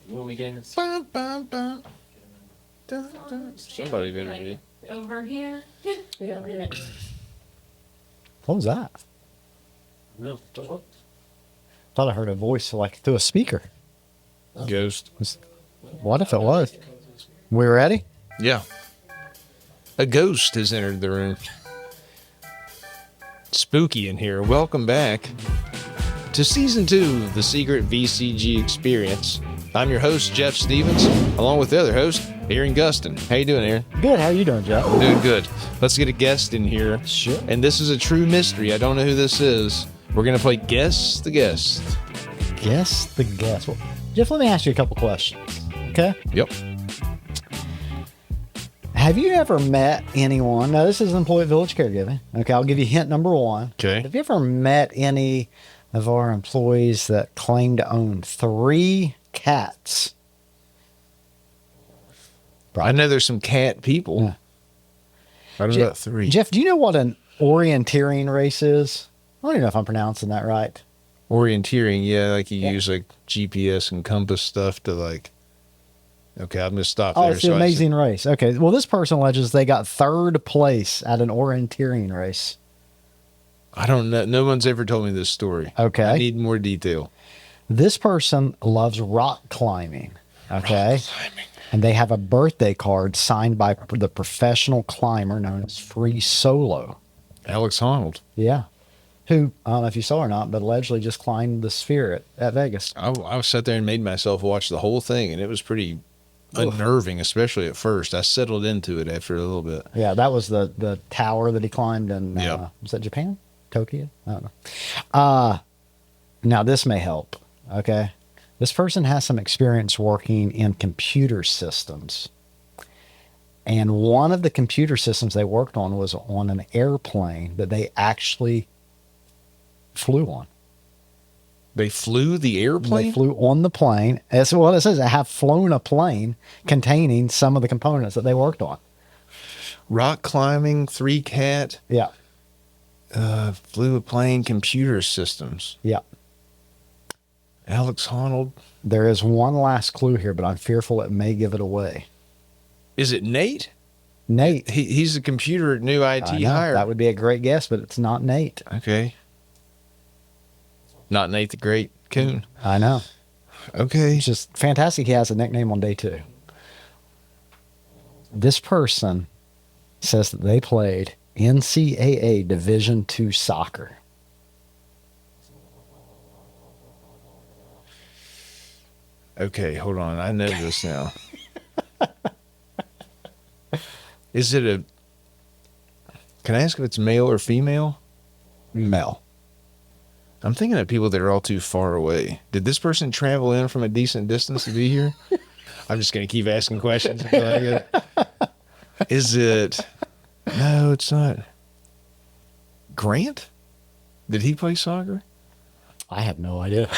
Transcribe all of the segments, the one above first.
When we get Bum, bum, bum. Dun, dun. somebody better be. Over here. Yeah. What was that? No. Thought I heard a voice like through a speaker. Ghost. What if it was? We ready? Yeah. A ghost has entered the room. Spooky in here. Welcome back to Season 2 of the Secret VCG Experience. I'm your host, Jeff Stevens, along with the other host, Aaron Gustin. How you doing, Aaron? Good. How you doing, Jeff? Doing good. Let's get a guest in here. Sure. And this is a true mystery. I don't know who this is. We're going to play Guess the Guest. Guess the guest. Well, Jeff, let me ask you a couple questions. Okay. Yep. Have you ever met anyone? Now, this is employee Village Caregiving. Okay, I'll give you hint number one. Okay. Have you ever met any of our employees that claim to own 3 cats? I know there's some cat people. Yeah. I don't know about 3. Jeff, do you know what an orienteering race is? I don't even know if I'm pronouncing that right. Orienteering, yeah, like you use like GPS and compass stuff to like. Okay, I'm gonna stop there. Oh, it's the amazing race. Okay, well, this person alleges they got 3rd place at an orienteering race. I don't know. No one's ever told me this story. Okay. I need more detail. This person loves rock climbing. Okay. Rock climbing. And they have a birthday card signed by the professional climber known as Free Solo. Alex Honnold. Yeah. Who, I don't know if you saw or not, but allegedly just climbed the Sphere at Vegas. I sat there and made myself watch the whole thing, and it was pretty unnerving, especially at first. I settled into it after a little bit. Yeah, that was the tower that he climbed in, Yep. was that Japan? Tokyo? I don't know. Now, this may help, okay? This person has some experience working in computer systems. And one of the computer systems they worked on was on an airplane that they actually flew on. They flew the airplane? They flew on the plane. That's what it says. They have flown a plane containing some of the components that they worked on. Rock climbing, 3 cat, Yeah. flew a plane, computer systems. Yeah. Alex Honnold. There is one last clue here, but I'm fearful it may give it away. Is it Nate? Nate. He's a computer new IT I know, hire. that would be a great guess, but it's not Nate. Okay. Not Nate the Great Coon. I know. Okay. It's just fantastic. He has a nickname on day 2. This person says that they played NCAA Division II soccer. Okay, hold on. I know this now. Is it a... Can I ask if it's male or female? Mel. I'm thinking of people that are all too far away. Did this person travel in from a decent distance to be here? I'm just going to keep asking questions until I get it. Is it... No, it's not. Grant? Did he play soccer? I have no idea.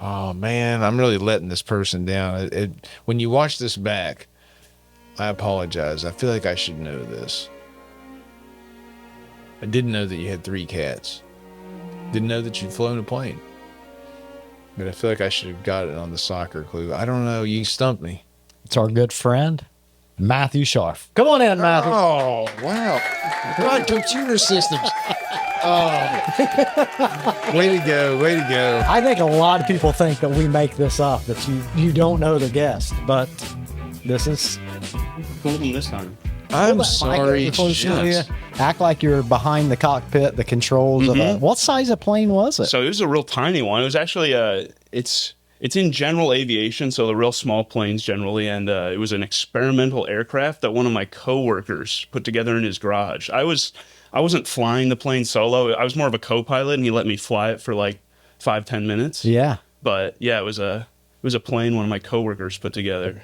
Oh, man, I'm really letting this person down. When you watch this back, I apologize. I feel like I should know this. I didn't know that you had 3 cats. Didn't know that you'd flown a plane. But I feel like I should have got it on the soccer clue. I don't know. You stumped me. It's our good friend, Matthew Scharf. Come on in, Matthew. Oh, wow. God, computer systems. Oh. Way to go. Way to go. I think a lot of people think that we make this up, that you don't know the guest, but this is... Hold him this time. I'm sorry. Shucks. Shucks. Act like you're behind the cockpit, the controls of a... What size of plane was it? So it was a real tiny one. It was actually it's in general aviation, so the real small planes generally, and it was an experimental aircraft that one of my coworkers put together in his garage. I wasn't flying the plane solo. I was more of a co-pilot, and he let me fly it for like 5-10 minutes. Yeah. But yeah, it was a plane one of my coworkers put together.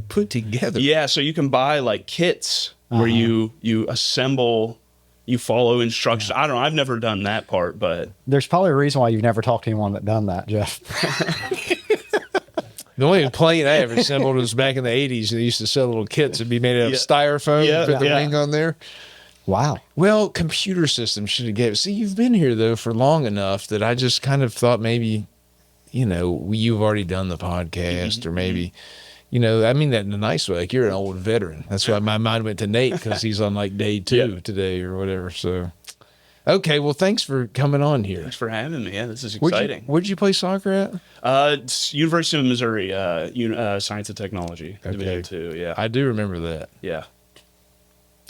Put together. Yeah, so you can buy like kits where you assemble, you follow instructions. I don't know. I've never done that part, but There's probably a reason why you've never talked to anyone that done that, Jeff. The only plane I ever assembled was back in the 80s. They used to sell little kits that'd be made out of styrofoam and put the wing on there. Wow. Well, computer systems should have gave it. See, you've been here, though, for long enough that I just kind of thought maybe you've already done the podcast, or maybe, I mean that in a nice way. Like, you're an old veteran. That's why my mind went to Nate, because he's on like day 2 today or whatever. So, okay. Well, thanks for coming on here. Thanks for having me. Yeah, this is exciting. Where'd you play soccer at? It's University of Missouri, Science and Technology, Division 2. Yeah. I do remember that. Yeah.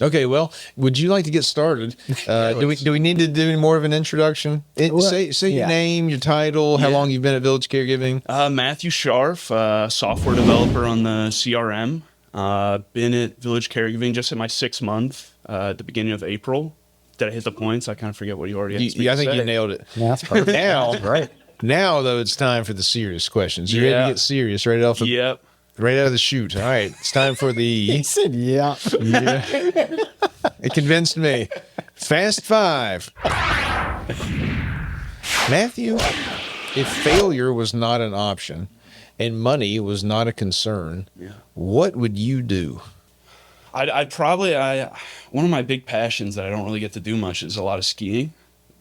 Okay, well, would you like to get started? Do we need to do any more of an introduction? Say your name, your title, how long you've been at Village Caregiving. Matthew Scharf, software developer on the CRM. Been at Village Caregiving just in my 6th month at the beginning of April. Did I hit the points? I kind of forget what you already asked me. I think you nailed it. Yeah, that's perfect. Now, That's great. Now, though, it's time for the serious questions. You ready to get serious right off? Yep. Right out of the chute. All right, it's time for the. He said, yeah. It convinced me. Fast 5. Matthew, if failure was not an option and money was not a concern, what would you do? I'd probably one of my big passions that I don't really get to do much is a lot of skiing,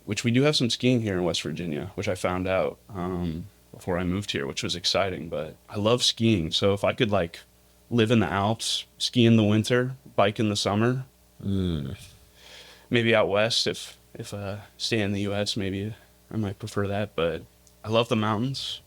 which we do have some skiing here in West Virginia, which I found out before I moved here, which was exciting. But I love skiing, so if I could like live in the Alps, ski in the winter, bike in the summer, maybe out west. If stay in the U.S., maybe I might prefer that. But I love the mountains,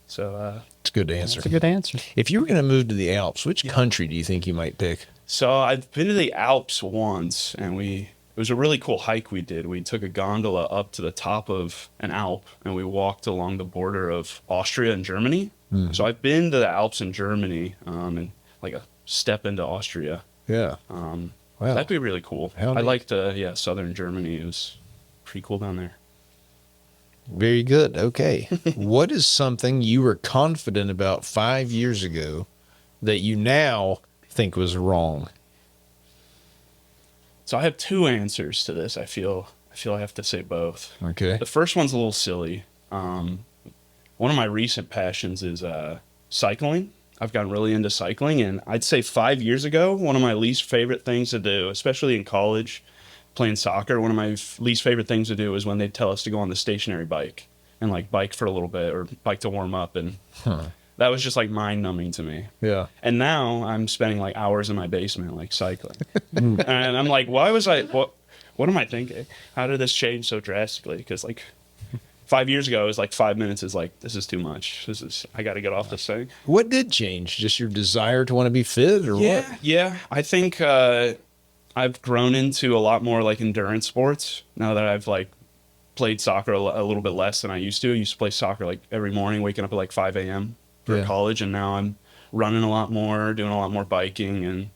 so it's a good answer. That's a good answer. If you were going to move to the Alps, which country do you think you might pick? So I've been to the Alps once, and it was a really cool hike we did. We took a gondola up to the top of an Alp, and we walked along the border of Austria and Germany. So I've been to the Alps in Germany, and like a step into Austria. Yeah. Wow. Wow. That'd be really cool. I liked, southern Germany. It was pretty cool down there. Very good. Okay. What is something you were confident about 5 years ago that you now think was wrong? So I have 2 answers to this. I feel I have to say both. Okay. The first one's a little silly. One of my recent passions is cycling. I've gotten really into cycling, and I'd say 5 years ago, one of my least favorite things to do, especially in college, playing soccer, one of my least favorite things to do is when they'd tell us to go on the stationary bike and like bike for a little bit or bike to warm up, and that was just like mind numbing to me. Yeah. And now I'm spending like hours in my basement like cycling. And I'm like, what am I thinking? How did this change so drastically? Because like 5 years ago, it was like 5 minutes is like, this is too much. I got to get off this thing. What did change? Just your desire to want to be fit, or what? Yeah. I think I've grown into a lot more like endurance sports now that I've like played soccer a little bit less than I used to. I used to play soccer like every morning, waking up at like 5 a.m. for college, and now I'm running a lot more, doing a lot more biking. And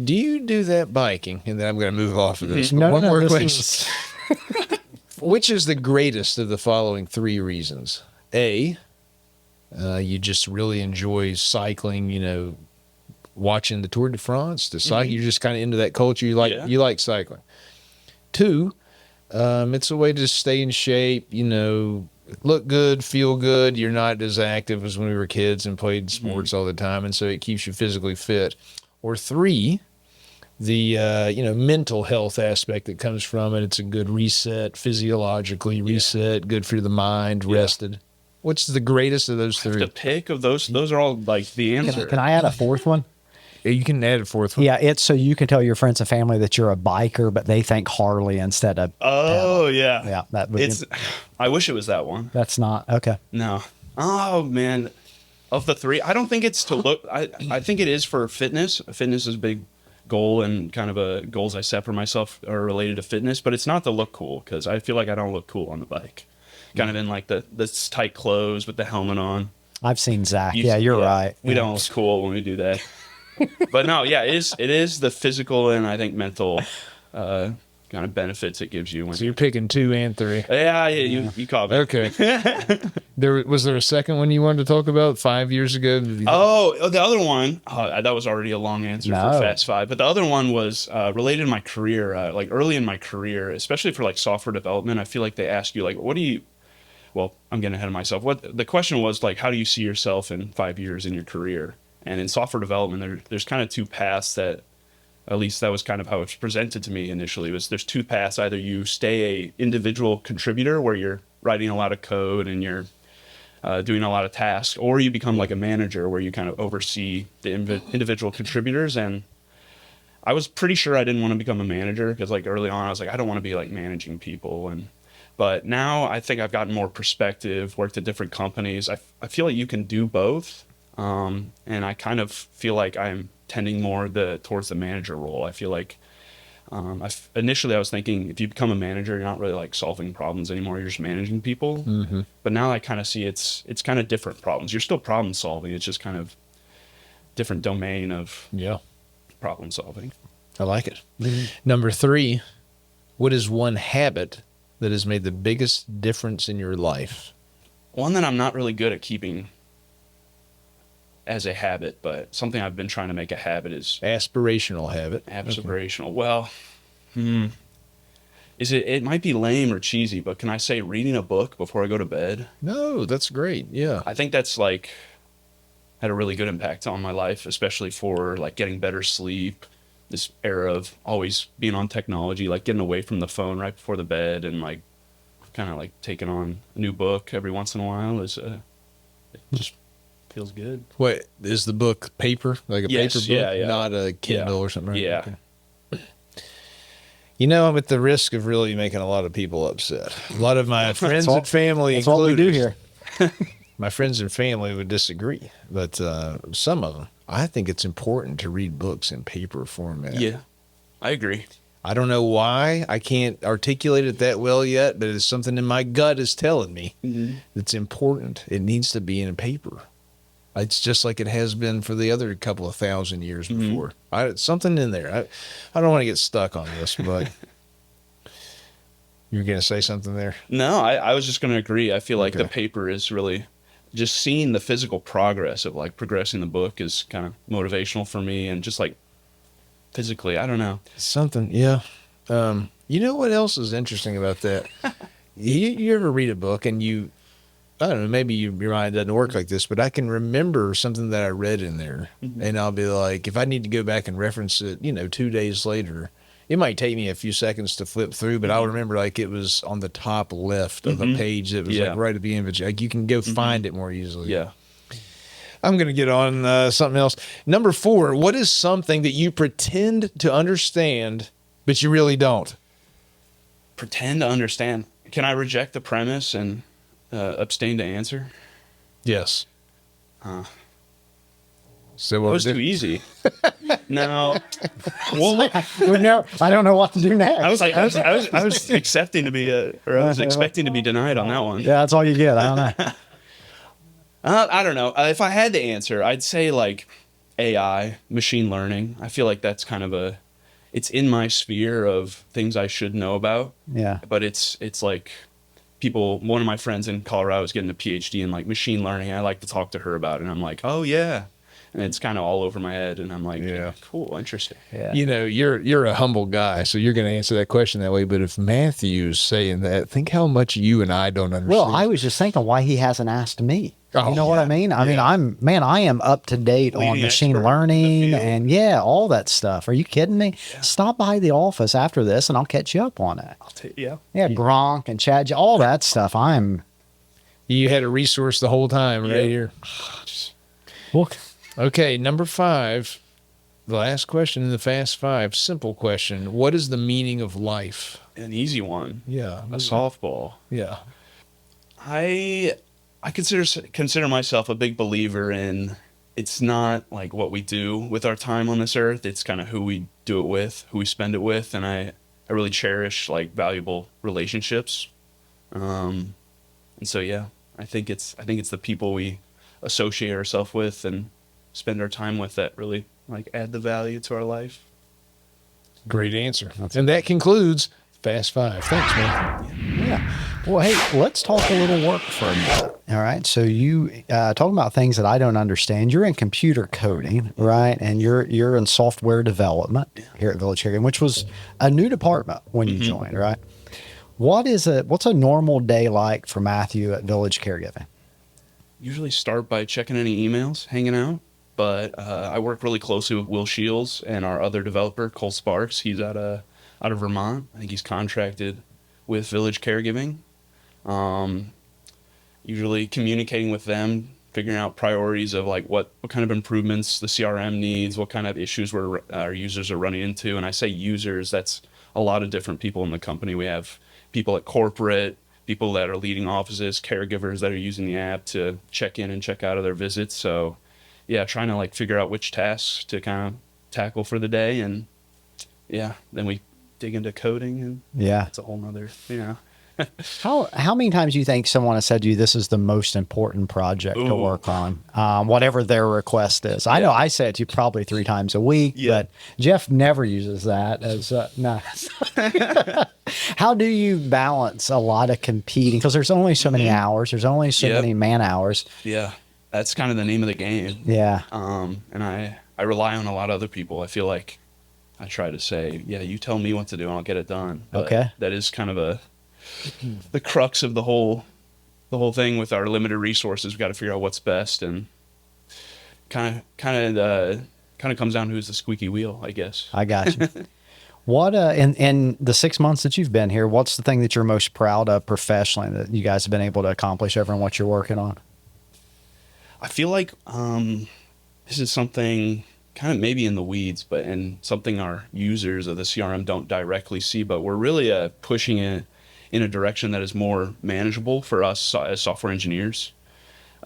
do you do that biking? And then I'm going to move off of this. No, One no, more this question. Which is the greatest of the following 3 reasons? A, you just really enjoy cycling, watching the Tour de France, the cycle. You're just kind of into that culture. You like cycling. 2, it's a way to stay in shape, look good, feel good. You're not as active as when we were kids and played sports all the time, and so it keeps you physically fit. Or 3, the mental health aspect that comes from it. It's a good reset, physiologically reset, good for the mind, rested. What's the greatest of those 3? the pick of those are all like the answer. Can I add a 4th one? You can add a 4th one. Yeah, it's so you can tell your friends and family that you're a biker, but they think Harley instead of. Oh, yeah. Yeah, that would I wish it was that one. That's not okay. No. Oh, man. Of the 3, I don't think it's to look. I think it is for fitness. Fitness is a big goal, and kind of goals I set for myself are related to fitness, but it's not to look cool, because I feel like I don't look cool on the bike. Kind of in like the tight clothes with the helmet on. I've seen Zach. You're right. We don't look cool when we do that. But no, it is the physical and I think mental kind of benefits it gives you. So you're picking 2 and 3. Yeah, you caught me. Okay. Was there a second one you wanted to talk about 5 years ago? Oh, the other one, that was already a long answer for Fast 5. But the other one was related to my career, like early in my career, especially for like software development. I feel like they ask you like, well, I'm getting ahead of myself. The question was like, how do you see yourself in 5 years in your career? And in software development, there's kind of 2 paths that, at least that was kind of how it was presented to me initially, there's 2 paths. Either you stay a individual contributor where you're writing a lot of code and you're doing a lot of tasks, or you become like a manager where you kind of oversee the individual contributors. And I was pretty sure I didn't want to become a manager because like early on I was like, I don't want to be like managing people. But now I think I've gotten more perspective, worked at different companies. I feel like you can do both. And I kind of feel like I'm tending more towards the manager role. I feel like initially I was thinking if you become a manager, you're not really like solving problems anymore. You're just managing people. Mm-hmm. But now I kind of see it's kind of different problems. You're still problem solving. It's just kind of different domain of Yeah. problem solving. I like it. Number 3, what is one habit that has made the biggest difference in your life? One that I'm not really good at keeping as a habit, but something I've been trying to make a habit is Aspirational habit. aspirational. Okay. Well, it might be lame or cheesy, but can I say reading a book before I go to bed? No, that's great. Yeah. I think that's like had a really good impact on my life, especially for like getting better sleep. This era of always being on technology, like getting away from the phone right before the bed, and like kind of like taking on a new book every once in a while is it just feels good. What is the book? Paper? Like a Yes, paper book? yeah. Not a Kindle or something? Right? Yeah. Okay. You know, I'm at the risk of really making a lot of people upset. A lot of my friends and family That's what we do included. here. My friends and family would disagree, but some of them, I think it's important to read books in paper format. Yeah, I agree. I don't know why. I can't articulate it that well yet, but it's something in my gut is telling me it's important. It needs to be in paper. It's just like it has been for the other couple of thousand years before. It's something in there. I don't want to get stuck on this, but you're going to say something there? No, I was just going to agree. I feel like Okay. the paper is really just seeing the physical progress of like progressing the book is kind of motivational for me, and just like physically, I don't know. Something, yeah. You know what else is interesting about that? you ever read a book and I don't know, maybe your mind doesn't work like this, but I can remember something that I read in there, and I'll be like, if I need to go back and reference it, 2 days later, it might take me a few seconds to flip through, but I'll remember like it was on the top left of a page that was like right at the end of it. Like you can go find it more easily. Yeah. I'm going to get on something else. Number 4, what is something that you pretend to understand, but you really don't? Pretend to understand. Can I reject the premise and abstain to answer? Yes. So That what was too easy. No. Well, look, I don't know what to do next. I was accepting to be I was expecting to be denied on that one. Yeah, that's all you get. I don't know. I don't know. If I had to answer, I'd say like AI, machine learning. I feel like that's kind of it's in my sphere of things I should know about. Yeah. But it's like one of my friends in Colorado is getting a PhD in like machine learning. I like to talk to her about it, and I'm like, oh yeah. And it's kind of all over my head, and I'm like, Yeah. cool, interesting. Yeah. You're a humble guy, so you're going to answer that question that way. But if Matthew's saying that, think how much you and I don't understand. Well, I was just thinking why he hasn't asked me. Oh, You know what I mean? I mean, I am up to date on Leading machine expert in the learning field. and all that stuff. Are you kidding me? Stop by the office after this and I'll catch you up on it. Yeah. Yeah, Gronk and Chad, all that stuff. You had a resource the whole time right here. Well, Okay, number 5, the last question in the Fast 5, simple question. What is the meaning of life? An easy one. Yeah. A softball. Yeah. I consider myself a big believer in it's not like what we do with our time on this earth. It's kind of who we do it with, who we spend it with, and I really cherish like valuable relationships. And so yeah, I think it's the people we associate ourselves with and spend our time with that really like add the value to our life. Great answer. And that concludes Fast 5. Thanks, man. yeah. Well, hey, let's talk a little work for a minute. All right. So you talking about things that I don't understand. You're in computer coding, right? And you're in software development here at Village Caregiving, which was a new department when you joined, right? What's a normal day like for Matthew at Village Caregiving? Usually start by checking any emails, hanging out. But I work really closely with Will Shields and our other developer, Cole Sparks. He's out of Vermont. I think he's contracted with Village Caregiving. usually communicating with them, figuring out priorities of like what kind of improvements the CRM needs, what kind of issues our users are running into. And I say users, that's a lot of different people in the company. We have people at corporate, people that are leading offices, caregivers that are using the app to check in and check out of their visits. So yeah, trying to like figure out which tasks to kind of tackle for the day. And yeah, then we dig into coding, and Yeah. it's a whole nother, you know. How many times do you think someone has said to you, this is the most important project to Ooh. work on, whatever their request is? I know I say it to you probably 3 times a week, Yeah. but Jeff never uses that as no. How do you balance a lot of competing? Because there's only so many hours, there's only so Yep. many man hours. Yeah, that's kind of the name of the game. Yeah. And I rely on a lot of other people. I feel like I try to say, yeah, you tell me what to do and I'll get it done. But Okay. that is kind of the crux of the whole thing with our limited resources. We've got to figure out what's best, and kind of comes down to who's the squeaky wheel, I guess. I got you. What in the 6 months that you've been here, what's the thing that you're most proud of professionally that you guys have been able to accomplish over in what you're working on? I feel like this is something kind of maybe in the weeds, but and something our users of the CRM don't directly see, but we're really pushing it in a direction that is more manageable for us as software engineers.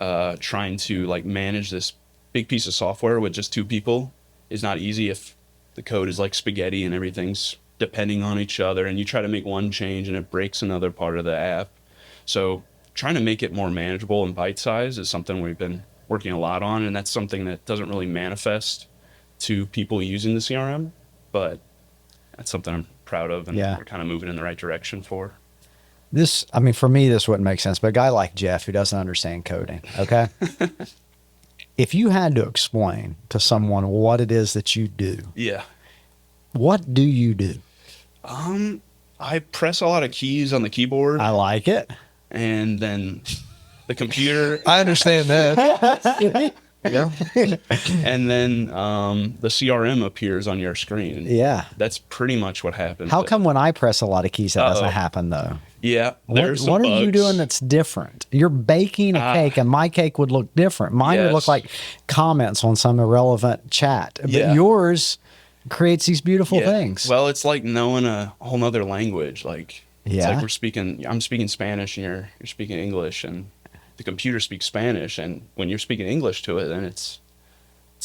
Trying to like manage this big piece of software with just 2 people is not easy if the code is like spaghetti and everything's depending on each other, and you try to make one change and it breaks another part of the app. So trying to make it more manageable and bite-sized is something we've been working a lot on, and that's something that doesn't really manifest to people using the CRM, but that's something I'm proud of, and Yeah. we're kind of moving in the right direction for. This, I mean, for me, this wouldn't make sense, but a guy like Jeff who doesn't understand coding, okay? If you had to explain to someone what it is that you do, Yeah. what do you do? I press a lot of keys on the keyboard, I like it. and then the computer, I understand that. Yeah. and then the CRM appears on your screen. Yeah. That's pretty much what happens. How come when I press a lot of keys that doesn't Uh-oh. happen though? Yeah, there's some What are you bugs. doing that's different? You're baking a cake, and my cake would look different. Mine would look Yes. like comments on some irrelevant chat, but Yeah. yours creates these beautiful Yeah. things. Well, it's like knowing a whole nother language. Like it's Yeah. like I'm speaking Spanish and you're speaking English, and the computer speaks Spanish, and when you're speaking English to it, then it's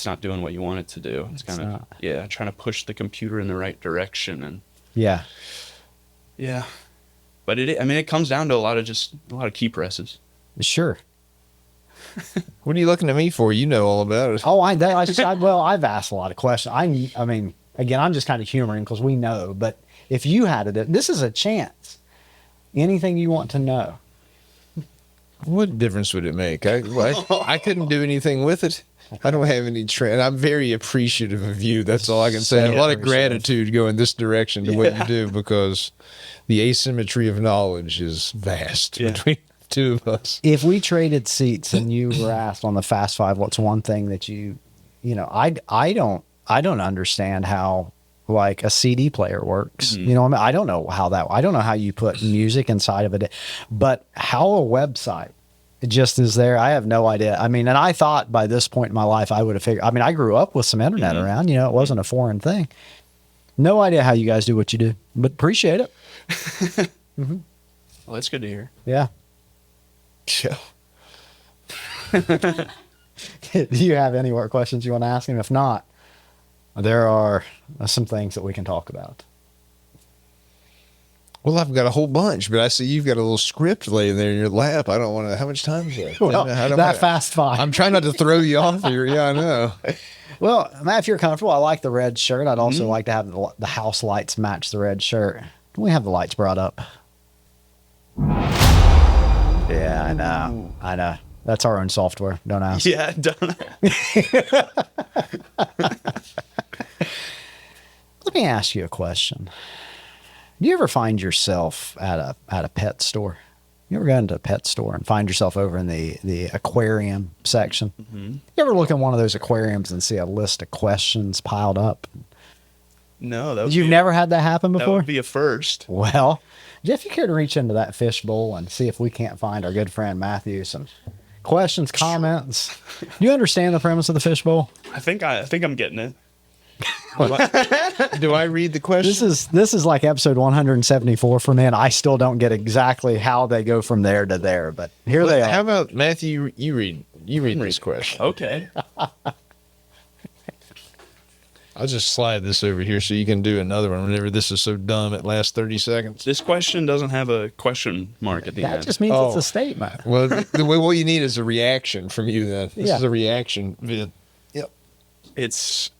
not doing what you want it to do. It's kind not. of trying to push the computer in the right direction, and Yeah. yeah. But it comes down to a lot of key presses. Sure. What are you looking at me for? You know all about it. Oh, I've asked a lot of questions. I mean, again, I'm just kind of humoring because we know. But if you had it, this is a chance. Anything you want to know? What difference would it make? I couldn't do anything with it. I don't have any trend. I'm very appreciative of you. That's all I can say. So A lot of appreciative. gratitude going this direction to what you do, because the asymmetry of knowledge is vast Yeah. between the 2 of us. If we traded seats and you were asked on the Fast Five, what's one thing that I don't understand how like a CD player works. Mm-hmm. You know, I don't know I don't know how you put music inside of it, but how a website just is there. I have no idea. I mean, and I thought by this point in my life, I would have figured, I mean, I grew up with some internet Mm-hmm. around, it wasn't a foreign thing. No idea how you guys do what you do, but appreciate it. Well, that's good to hear. Yeah. Yeah. Do you have any more questions you want to ask him? If not, there are some things that we can talk about. Well, I've got a whole bunch, but I see you've got a little script laying there in your lap. I don't want to. How much time is that? Well, I don't that wanna- Fast Five. I'm trying not to throw you off here. Yeah, I know. Well, Matt, if you're comfortable, I like the red shirt. I'd also like to have the house lights match the red shirt. Can we have the lights brought up? Yeah, I know. I know. That's our own software. Don't ask. Yeah, done. Let me ask you a question. Do you ever find yourself at a pet store? You ever go into a pet store and find yourself over in the aquarium section? Mm-hmm. You ever look in one of those aquariums and see a list of questions piled up? No, that would You've be, never had that happen that before? would be a first. Well, Jeff, you care to reach into that fishbowl and see if we can't find our good friend Matthew some questions, comments? You understand the premise of the fishbowl? I think I'm getting it. Do I read the question? This is like episode 174 for me, and I still don't get exactly how they go from there to there, but here they are. How about Matthew? You read this question. Okay. I'll just slide this over here so you can do another one whenever this is so dumb it lasts 30 seconds. This question doesn't have a question mark at the That end. just means it's a statement. Well, what you need is a reaction from you then. This Yeah. is a reaction vid. Yep.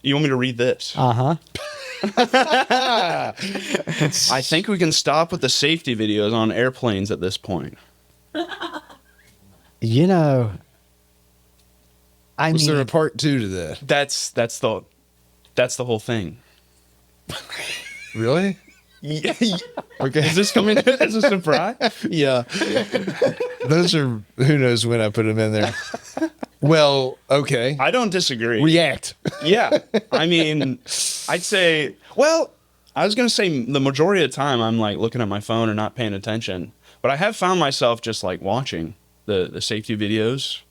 You want me to read this? Uh-huh. I think we can stop with the safety videos on airplanes at this point. You know, I Was mean, there a part 2 to that? That's the whole thing. Really? Yeah. Okay. Is this coming as a surprise? Yeah. Those are, who knows when I put them in there. Well, okay. I don't disagree. React. Yeah. I mean, I'd say, well, I was going to say the majority of the time I'm like looking at my phone and not paying attention. But I have found myself just like watching the safety videos.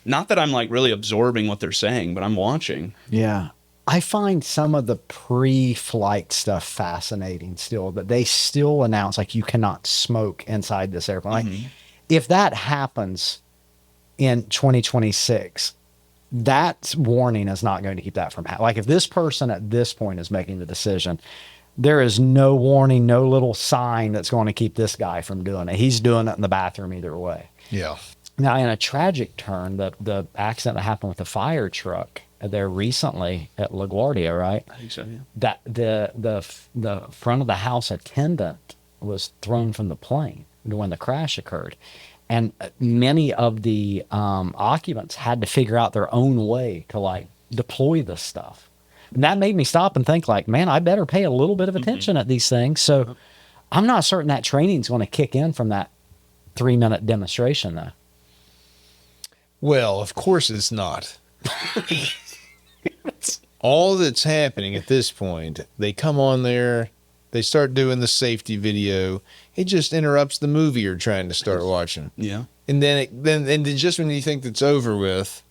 Not that I'm like really absorbing what they're saying, but I'm watching. yeah. I find some of the pre-flight stuff fascinating still, that they still announce like you cannot smoke inside this airplane. Like, if that happens in 2026, that warning is not going to keep that from happening. Like if this person at this point is making the decision, there is no warning, no little sign that's going to keep this guy from doing it. He's doing it in the bathroom either way. Yeah. Now, in a tragic turn, the accident that happened with the fire truck there recently at LaGuardia, right? I think so, yeah. That the front of the house attendant was thrown from the plane when the crash occurred, and many of the occupants had to figure out their own way to like deploy this stuff. And that made me stop and think, like, man, I better pay a little bit of attention at these things. So I'm not certain that training is going to kick in from that 3-minute demonstration, though. Well, of course it's not. All that's happening at this point, they come on there, they start doing the safety video. It just interrupts the movie you're trying to start watching. Yeah. And then just when you think it's over with,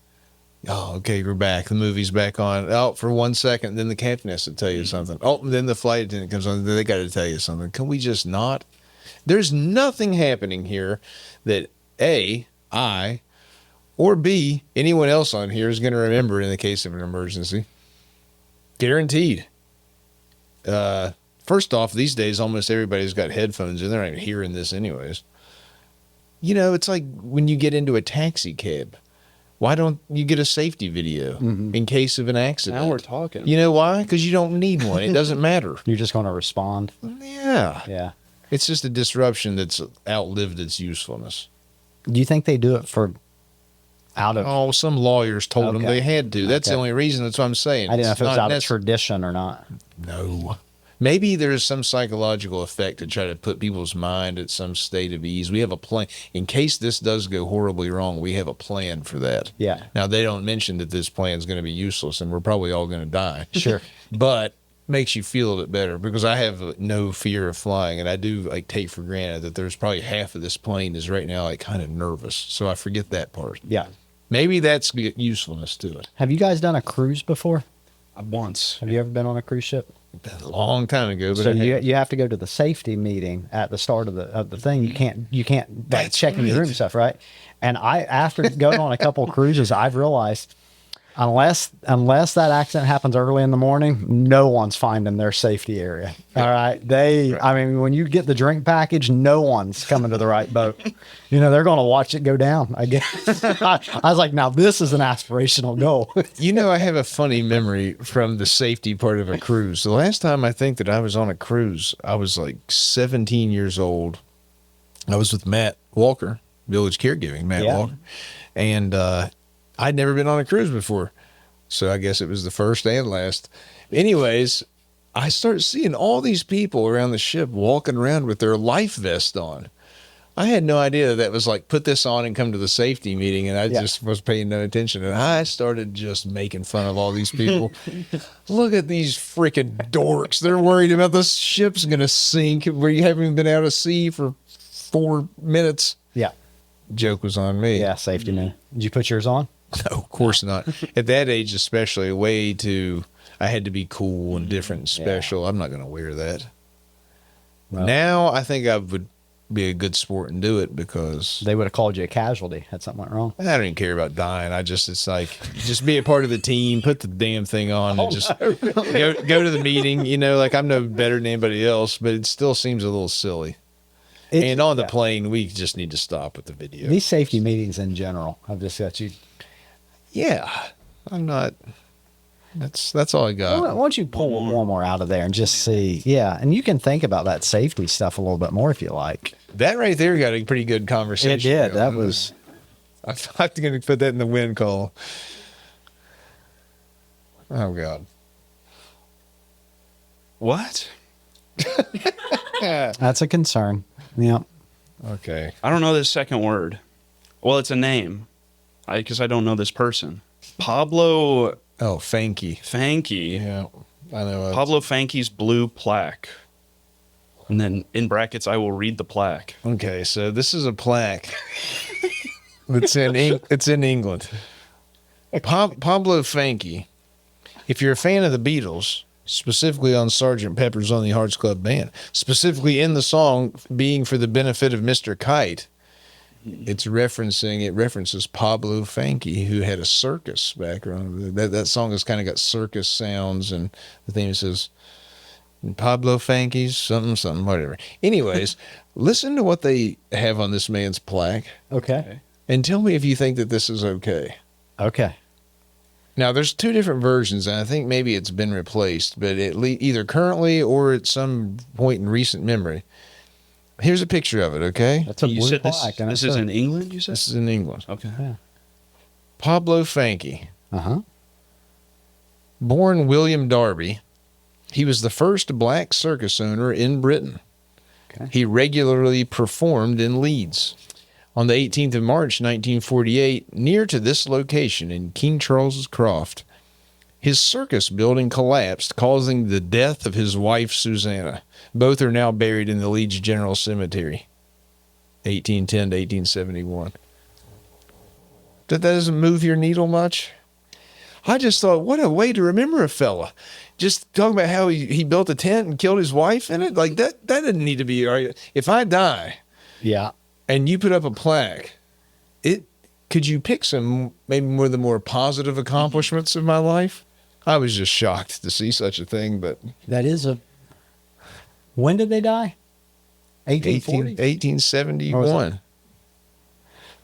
oh, okay, we're back. The movie's back on. Oh, for 1 second, then the captain has to tell you something. Oh, and then the flight attendant comes on. They got to tell you something. Can we just not? There's nothing happening here that A, I, or B, anyone else on here is going to remember in the case of an emergency. Guaranteed. First off, these days, almost everybody's got headphones and they're not even hearing this anyways. You know, it's like when you get into a taxi cab. Why don't you get a safety video in case of an accident? Now we're talking. You know why? Because you don't need one. It doesn't matter. You're just going to respond. Yeah. Yeah. It's just a disruption that's outlived its usefulness. Do you think they do it for out of? Oh, some lawyers told them Okay. they had to. That's the Okay. only reason. That's what I'm saying. I didn't know if It's it was not out of necess- tradition or not. No. Maybe there's some psychological effect to try to put people's mind at some state of ease. We have a plan. In case this does go horribly wrong, we have a plan for that. Yeah. Now, they don't mention that this plan is going to be useless and we're probably all going to die. Sure. But makes you feel a bit better because I have no fear of flying, and I do like take for granted that there's probably half of this plane is right now like kind of nervous. So I forget that part. Yeah. Maybe that's usefulness to it. Have you guys done a cruise before? Once. Have you ever been on a cruise ship? A long time ago, but So I you have. you have to go to the safety meeting at the start of the thing. You can't like, That's check in your room right. and stuff, right? And after going on a couple of cruises, I've realized unless that accident happens early in the morning, no one's finding their safety area. All right. I mean, when you get the drink package, no one's coming to the right boat. You know, they're going to watch it go down, I guess. I was like, now this is an aspirational goal. You know, I have a funny memory from the safety part of a cruise. The last time I think that I was on a cruise, I was like 17 years old. I was with Matt Walker, Village Caregiving, Matt Yeah. Walker. And I'd never been on a cruise before. So I guess it was the first and last. Anyways, I started seeing all these people around the ship walking around with their life vest on. I had no idea that was like, put this on and come to the safety meeting. And I just was paying no attention. And I started just making fun of all these people. Look at these freaking dorks. They're worried about the ship's going to sink where you haven't even been out at sea for 4 minutes. Yeah. Joke was on me. Yeah. Safety man. Did you put yours on? No, of course not. At that age, especially, I had to be cool and different and special. I'm not going to wear that. Well, Now, I think I would be a good sport and do it because they would have called you a casualty had something went wrong. I don't even care about dying. It's like, just be a part of the team, put the damn thing on and just go to the meeting. You know, like I'm no better than anybody else, but it still seems a little silly. And on the plane, we just need to stop with the video. These safety meetings in general, I've just got you. Yeah, I'm not. That's all I got. Why don't you pull one more out of there and just see? Yeah, and you can think about that safety stuff a little bit more if you like. That right there got a pretty good conversation. It did. going. That was. I'm going to put that in the win call. Oh God. What? That's a concern. Yeah. Okay. I don't know this second word. Well, it's a name. Because I don't know this person. Pablo Oh, Fanky. Fanky. Yeah, I know. Pablo Fanky's blue plaque. And then in brackets, I will read the plaque. Okay, so this is a plaque. It's in England. Pablo Fanky. If you're a fan of the Beatles, specifically on Sgt. Pepper's Lonely Hearts Club Band, specifically in the song being for the benefit of Mr. Kite, it references Pablo Fanky, who had a circus background. That song has kind of got circus sounds, and the theme says Pablo Fanky's something, whatever. Anyways, listen to what they have on this man's plaque, Okay. and tell me if you think that this is okay. Okay. Now, there's 2 different versions, and I think maybe it's been replaced, but either currently or at some point in recent memory. Here's a picture of it, okay? That's a You blue said plaque. this is in England, you said? This is in England. Okay. Yeah. Pablo Fanky, Uh-huh. born William Darby, he was the first black circus owner in Britain. Okay. He regularly performed in Leeds. On the 18th of March, 1948, near to this location in King Charles's Croft, his circus building collapsed, causing the death of his wife, Susanna. Both are now buried in the Leeds General Cemetery, 1810 to 1871. That doesn't move your needle much? I just thought, what a way to remember a fella. Just talking about how he built a tent and killed his wife in it. Like, that didn't need to be right. If I die Yeah. and you put up a plaque, could you pick some maybe more of the more positive accomplishments of my life? I was just shocked to see such a thing, but That is a. When did they die? 1840? 1871.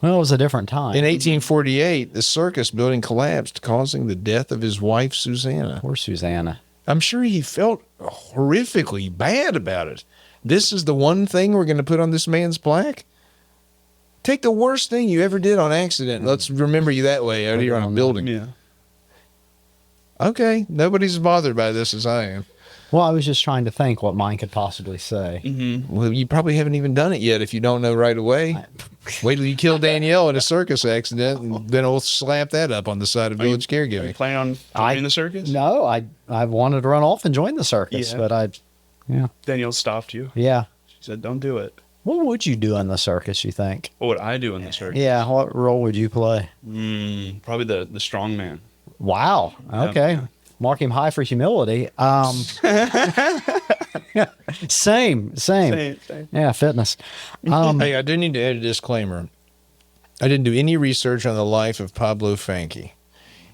Well, it was a different time. In 1848, the circus building collapsed, causing the death of his wife, Susanna. Poor Susanna. I'm sure he felt horrifically bad about it. This is the one thing we're going to put on this man's plaque? Take the worst thing you ever did on accident. Let's remember you that way out here on a building. Yeah. Okay, nobody's bothered by this as I am. Well, I was just trying to think what mine could possibly say. Mm-hmm. Well, you probably haven't even done it yet if you don't know right away. Wait till you kill Danielle in a circus accident, and then we'll slap that up on the side of Village Are Caregiving. you planning on joining the circus? No, I wanted to run off and join the circus, Yeah. but Danielle stopped you. yeah. She said, don't do it. What would you do in the circus, you think? What would I do in the circus? Yeah, what role would you play? Probably the strong man. Wow. Okay. Yeah. Mark him high for humility. Same. Yeah, fitness. Hey, I do need to add a disclaimer. I didn't do any research on the life of Pablo Fanky.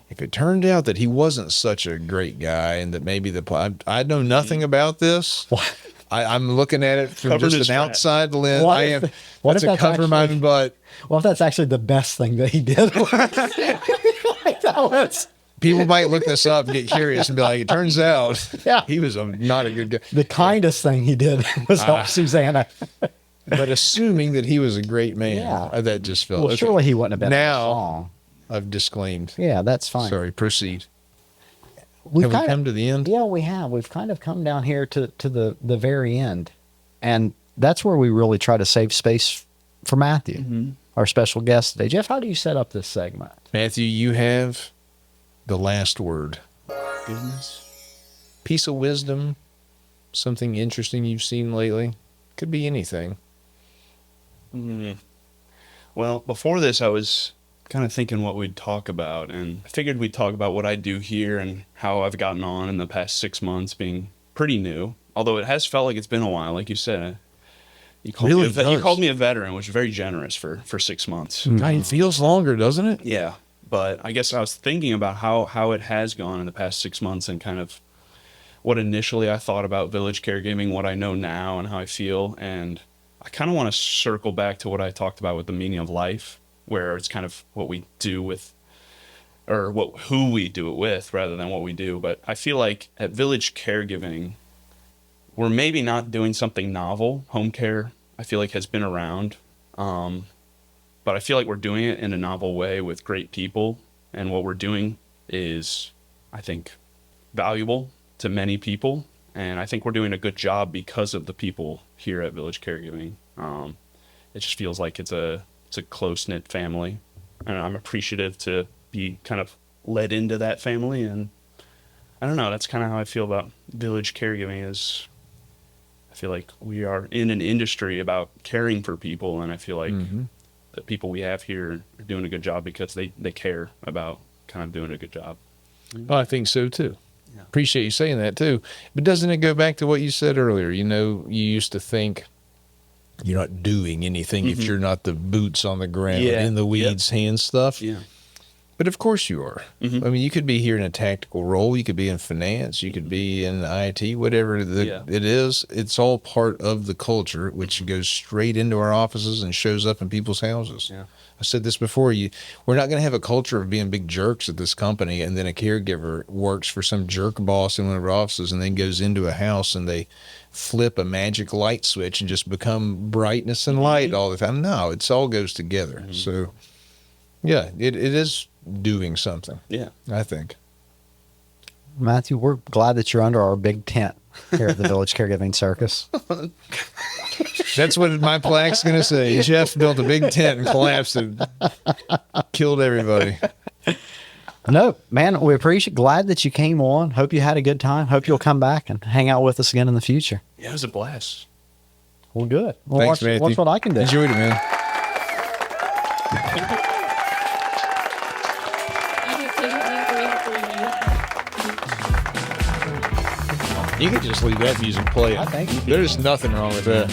If it turned out that he wasn't such a great guy and that maybe I know nothing about this. What? I'm looking at it from Covered just his an tracks. outside lens. What I if- am. what That's if a that's cover my actually- butt. Well, if that's actually the best thing that he did. Like, that was People might look this up and get curious and be like, it turns out Yeah. he was not a good guy. the kindest thing he did was help Susanna. But assuming that he was a great man, Yeah. that just felt Well, okay. surely he wouldn't have been Now- that long. I've disclaimed. Yeah, that's fine. Sorry, proceed. We've Have we kinda- come to the end? Yeah, we have. We've kind of come down here to the very end. And that's where we really try to save space for Matthew, our special guest today. Jeff, how do you set up this segment? Matthew, you have the last word. Goodness. Piece of wisdom, something interesting you've seen lately. Could be anything. Well, before this, I was kind of thinking what we'd talk about, and I figured we'd talk about what I do here and how I've gotten on in the past 6 months, being pretty new. Although it has felt like it's been a while, like you said. You called, Really you does. called me a veteran, which is very generous for 6 months. God, it feels longer, doesn't it? Yeah, but I guess I was thinking about how it has gone in the past 6 months and kind of what initially I thought about Village Caregiving, what I know now, and how I feel. And I kind of want to circle back to what I talked about with the meaning of life, where it's kind of what we do with, or who we do it with rather than what we do. But I feel like at Village Caregiving, we're maybe not doing something novel. Home care, I feel like, has been around. But I feel like we're doing it in a novel way with great people. And what we're doing is, I think, valuable to many people. And I think we're doing a good job because of the people here at Village Caregiving. It just feels like it's a close-knit family. And I'm appreciative to be kind of led into that family. And I don't know, that's kind of how I feel about Village Caregiving is I feel like we are in an industry about caring for people. And I feel like the people we have here are doing a good job because they care about kind of doing a good job. Oh, I think so too. Yeah. Appreciate you saying that too. But doesn't it go back to what you said earlier? You know, you used to think you're not doing anything if you're not the boots on the ground, Yeah. in the weeds, hand stuff. Yeah. But of course you are. I mean, you could be here in a tactical role. You could be in finance. You could be in IT, whatever it is. It's all part of the culture, which goes straight into our offices and shows up in people's houses. Yeah. I said this before. We're not going to have a culture of being big jerks at this company, and then a caregiver works for some jerk boss in one of our offices and then goes into a house and they flip a magic light switch and just become brightness and light all the time. No, it all goes together. So, yeah, it is doing something, Yeah. I think. Matthew, we're glad that you're under our big tent here at the Village Caregiving Circus. That's what my plaque's going to say. Jeff built a big tent and collapsed it. Killed everybody. No, man, we appreciate. Glad that you came on. Hope you had a good time. Hope you'll come back and hang out with us again in the future. Yeah, it was a blast. Well, good. Well, Thanks, Matthew. watch what I can do. Enjoyed it, man. You could just leave that music playing. I think you There's nothing wrong with that.